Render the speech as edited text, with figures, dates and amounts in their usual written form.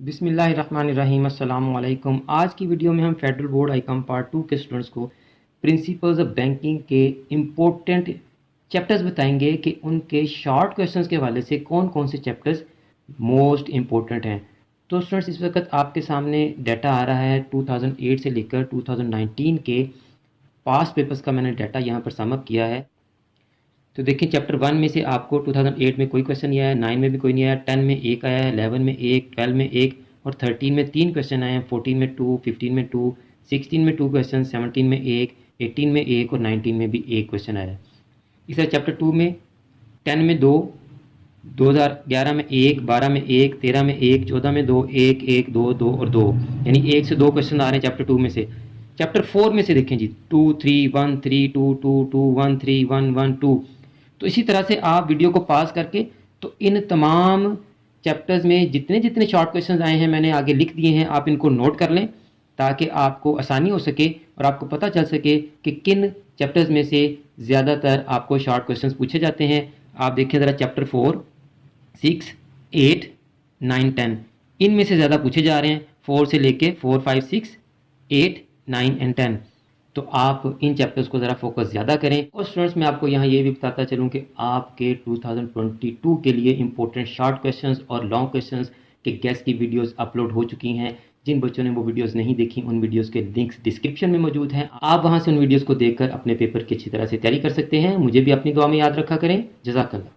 बिस्मिल्लाहिर्रहमानिर्रहीम अस्सलाम वालेकुम। आज की वीडियो में हम फेडरल बोर्ड आईकॉम पार्ट 2 के स्टूडेंट्स को प्रिंसिपल्स ऑफ बैंकिंग के इम्पोर्टेंट चैप्टर्स बताएंगे कि उनके शॉर्ट क्वेश्चंस के हवाले से कौन कौन से चैप्टर्स मोस्ट इम्पोर्टेंट हैं। तो स्टूडेंट्स, इस वक्त आपके सामने डाटा आ रहा है 2008 से लेकर 2019 के पास्ट पेपर्स का मैंने डाटा यहाँ पर समअप किया है। तो देखिए, चैप्टर 1 में से आपको 2008 में कोई क्वेश्चन नहीं आया, 9 में भी कोई नहीं आया, 10 में एक आया है, 11 में एक, 12 में एक और 13 में 3 क्वेश्चन आए हैं, 14 में 2, 15 में 2, 16 में 2 क्वेश्चन, 17 में एक, 18 में एक और 19 में भी एक क्वेश्चन आया है। इस तरह चैप्टर 2 में 10 में 2, 2011 में एक, 12 में एक, 13 में एक, 14 में 2, एक एक, 2 2 और 2, यानी 1 से 2 क्वेश्चन आ रहे हैं चैप्टर 2 में से। चैप्टर 4 में से देखें जी, 2 3 1 3 2 2 2 1 3 1 1 2। तो इसी तरह से आप वीडियो को पास करके तो इन तमाम चैप्टर्स में जितने जितने शॉर्ट क्वेश्चंस आए हैं मैंने आगे लिख दिए हैं, आप इनको नोट कर लें ताकि आपको आसानी हो सके और आपको पता चल सके कि किन चैप्टर्स में से ज़्यादातर आपको शॉर्ट क्वेश्चंस पूछे जाते हैं। आप देखें ज़रा, चैप्टर 4, 6, 8, 9, 10 इनमें से ज़्यादा पूछे जा रहे हैं, 4 से लेके 4, 5, 6, 8, 9 एंड 10। तो आप इन चैप्टर्स को ज़रा फोकस ज़्यादा करें। और स्टूडेंट्स, मैं आपको यहाँ ये भी बताता चलूँ कि आपके 2022 के लिए इंपॉर्टेंट शॉर्ट क्वेश्चंस और लॉन्ग क्वेश्चंस के गेस की वीडियोस अपलोड हो चुकी हैं। जिन बच्चों ने वो वीडियोस नहीं देखी, उन वीडियोस के लिंक्स डिस्क्रिप्शन में मौजूद हैं। आप वहाँ से उन वीडियोस को देखकर अपने पेपर की अच्छी तरह से तैयारी कर सकते हैं। मुझे भी अपनी दुआ में याद रखा करें। जज़ाकल्लाह।